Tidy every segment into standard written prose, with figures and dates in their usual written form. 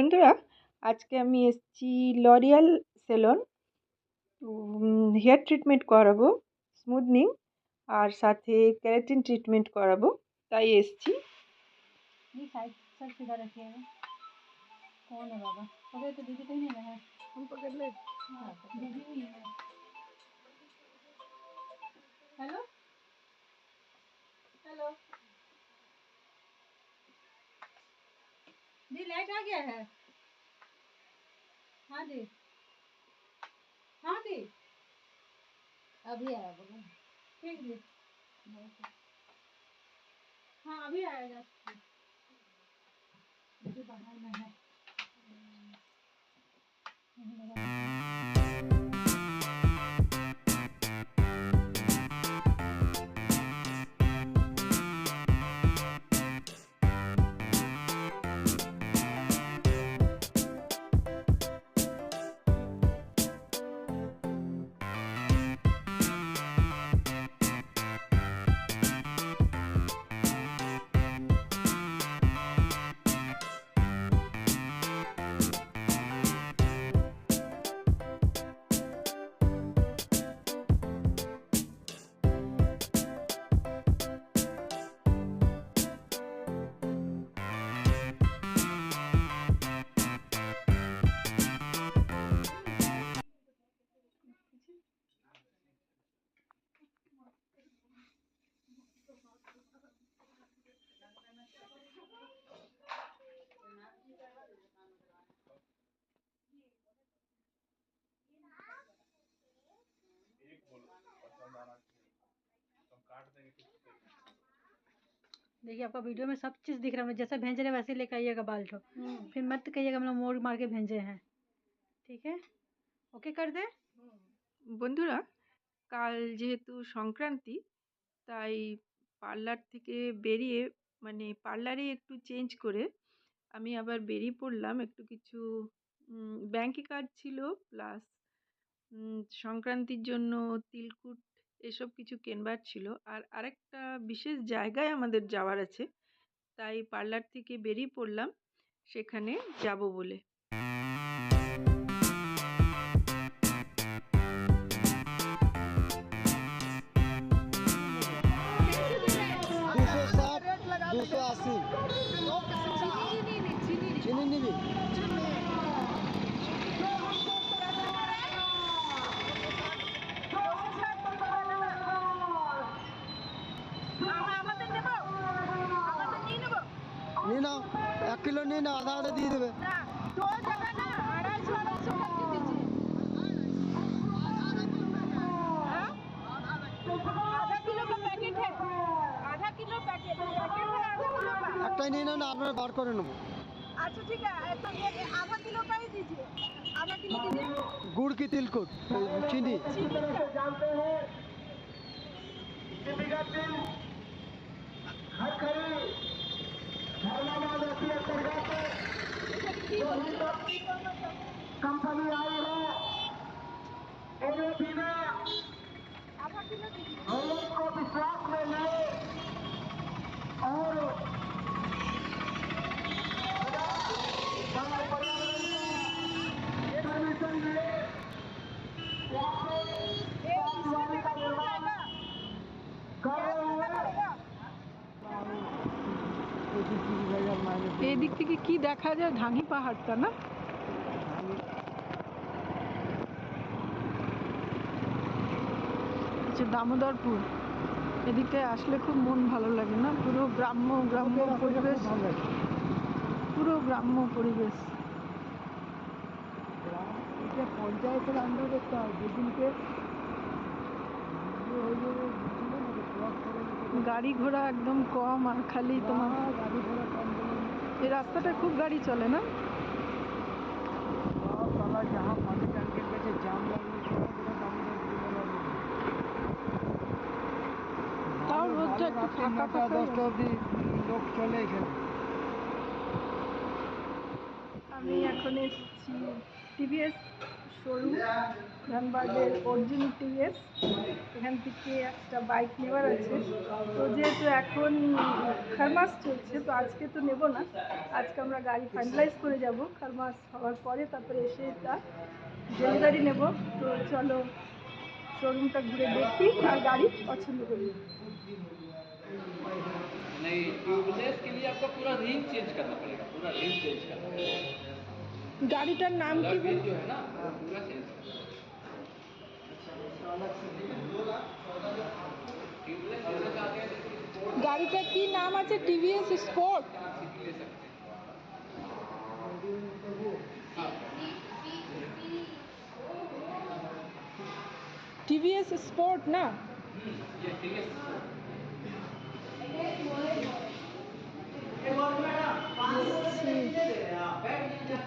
বন্ধুরা, আজকে আমি এসেছি লরিয়াল সেলন। হেয়ার ট্রিটমেন্ট করাবো, স্মুথনিং আর সাথে কেরাটিন ট্রিটমেंट করাবো, তাই এসেছি। ये साइड सर सीधा रखिएगा। कौन है बाबा? पकड़ तो दीदी कहीं नहीं है। हम पकड़ ले। हाँ, दीदी नहीं है। हेलो हेलो दी, लाइट आ गया है? हाँ दी, हाँ दी, अभी आया बोलो। ठीक दी, हाँ अभी आएगा। मुझे बाहर में है। देखिए आपका वीडियो में सब चीज़ दिख रहा है, जैसा भेज रहे हैं वैसे लेकर आइएगा बाल ठो। फिर मत कहिएगा हम लोग मोड़ मार के भेजे हैं, ठीक है? ओके कर दे। বন্ধুরা, কাল যেহেতু সংক্রান্তি, তাই পার্লার থেকে বেরিয়ে পার্লারে একটু চেঞ্জ করে আমি আবার বেরিয়ে পড়লাম। একটু কিছু ব্যাংকে কাজ ছিল, প্লাস সংক্রান্তির জন্য তিলকুট এসব কিছু কেনবার ছিল। আর আরেকটা বিশেষ জায়গায় আমাদের যাওয়ার আছে, তাই পার্লার থেকে বেরিয়ে পড়লাম সেখানে যাব বলে। চিনি নিবি? নিয়ে নাও, 1 কিলো নিয়ে নাও, আধা আধা দিয়ে দেবে। একটাই নিয়ে নাও না, আপনারা বার করে নেবো। अच्छा ठीक है, तो ये आधा किलो का ही दीजिए, आधा किलो दीजिए। गुड़ की तिलकुट, चीनी। जानते हैं हर खरी धर्माबाद कंपनी आई है और ये बिना हम लोग को विश्वास में ले और परमिशन ले এই দিক থেকে কি দেখা যায়? ঢাঙ্গি পাহাড়টা না? আচ্ছা, দামোদরপুর এদিকে আসলে খুব মন ভালো লাগে না? পুরো গ্রাম্য গ্রাম্য পরিবেশ, পুরো গ্রাম্য পরিবেশ। এটা পঞ্চায়েতের আন্ডারে যেদিনকে গাড়ি ঘোড়া একদম কম, আর খালি তোমার গাড়ি ঘোড়া কম। এই রাস্তাটা খুব গাড়ি চলে না? তারা যাহা পানি ট্যাঙ্কের কাছে জাম লাগলো, তাও রোদটা একটু ফাঁকা ফাঁকা। 10টা অবধি লোক চলে এখানে। আমি এখন এসেছি টিভিএস শোরুম, ধানবাদের অর্জুন টিভিএস। এখান থেকে একটা বাইক নেওয়ার আছে। তো যেহেতু এখন খারমাস চলছে, তো আজকে তো নেব না। আজকে আমরা গাড়ি ফাইনালাইজ করে যাব, খারমাস হওয়ার পরে তারপরে এসে এটা ডেলিভারি নেব। তো চলো শোরুমটা ঘুরে দেখি আর গাড়ি পছন্দ করি। नहीं, ट्यूबलेस के लिए आपका पूरा रिंग चेंज करना पड़ेगा, पूरा रिंग चेंज करना पड़ेगा। গাড়িটার নাম কি अलग বল? रिंग जो है ना वो पूरा चेंज करना पड़ेगा। ट्यूबलेस लेना चाहते हैं तो स्पोर्ट গাড়িটার কি নাম আছে? TVS sport. ले सकते हैं। টিভিএস স্পোর্ট না? ये टीवीएस स्पोर्ट।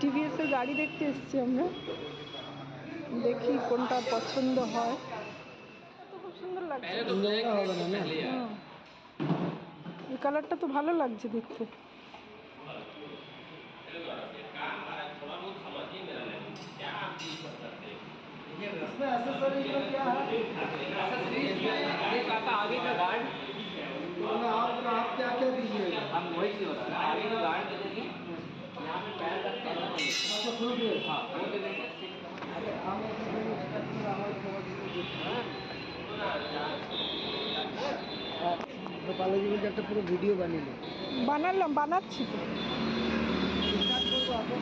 টিভিএস এর গাড়ি দেখতে এসেছি আমরা, দেখি কোনটা পছন্দ হয়। তো খুব সুন্দর লাগছে। पहले तो ब्लैक होगा ना पहले यार। হুম, এই কালারটা তো ভালো লাগছে দেখতে। इसमें एक्सेसरीज में क्या है? एक आता आगे का गार्ड, आप क्या क्या दीजिएगा? हम वही से बता रहे हैं, आगे का गार्ड दे देंगे, यहाँ पे पैर रख के अच्छा फुल ड्रेस। हाँ वो दे देंगे। बालाजी बलते একটা পুরো ভিডিও বানিয়ে নে। বানাচ্ছি তো। স্টার্ট করবো আপনি।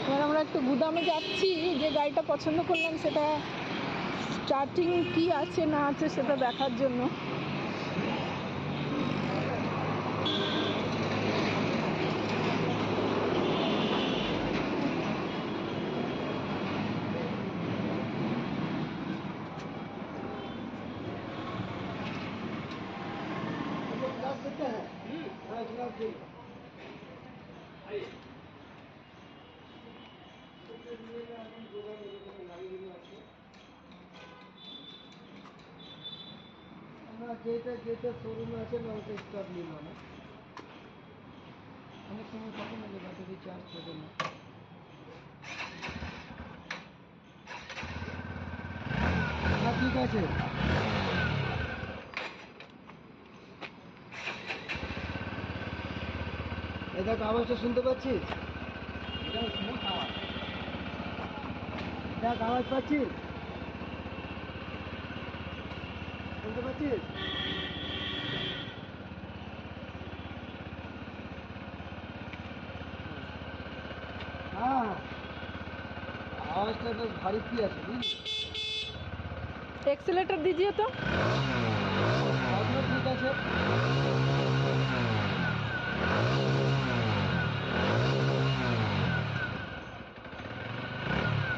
এবার আমরা একটু গুদামে যাচ্ছি, যে গাড়িটা পছন্দ করলাম সেটা স্টার্টিং কি আছে না আছে সেটা দেখার জন্য। क्लास देते हैं? हाँ क्लास दे। আমরা যেটা যেটা শোরুমে আছে না ওটা স্টক নিব না। অনেক সময় কত লাগে ব্যাটারি চার্জ থাকে না। হ্যাঁ ঠিক আছে। এই দেখ আওয়াজটা শুনতে পাচ্ছিস? एकदम स्मूथ आवाज। দেখ আওয়াজ পাচ্ছিস? শুনতে পাচ্ছিস? হ্যাঁ আওয়াজটা বেশ ভারী কি আছে বুঝলি? एक्सीलेटर दीजिए तो। তাহলে ঠিক আছে।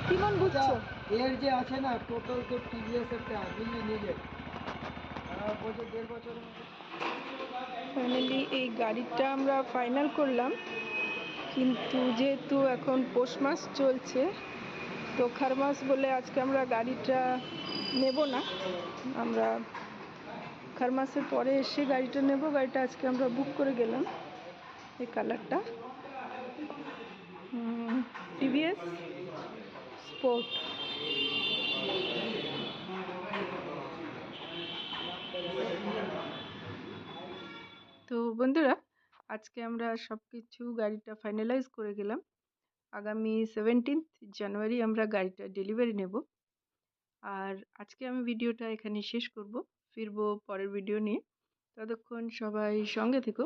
কেমন বুঝছো? এর যে আছে না টোটাল তো টিভিএস একটা বুঝলি নিজের বছর 1.5 বছরের মধ্যে। ফাইনালি এই গাড়িটা আমরা ফাইনাল করলাম, কিন্তু যেহেতু এখন পৌষ মাস চলছে তো খারমাস বলে আজকে আমরা গাড়িটা নেব না। আমরা খারমাসের পরে এসে গাড়িটা নেব। গাড়িটা আজকে আমরা বুক করে গেলাম। এই কালারটা টিভিএস স্পোর্ট। তো বন্ধুরা, আজকে আমরা সব কিছু গাড়িটা ফাইনালাইজ করে গেলাম। আগামী 17 জানুয়ারি আমরা গাড়িটা ডেলিভারি নেব। আর আজকে আমি ভিডিওটা এখানে শেষ করব, ফিরবো পরের ভিডিও নিয়ে। ততক্ষণ সবাই সঙ্গে থেকো,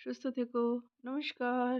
সুস্থ থেকো। নমস্কার।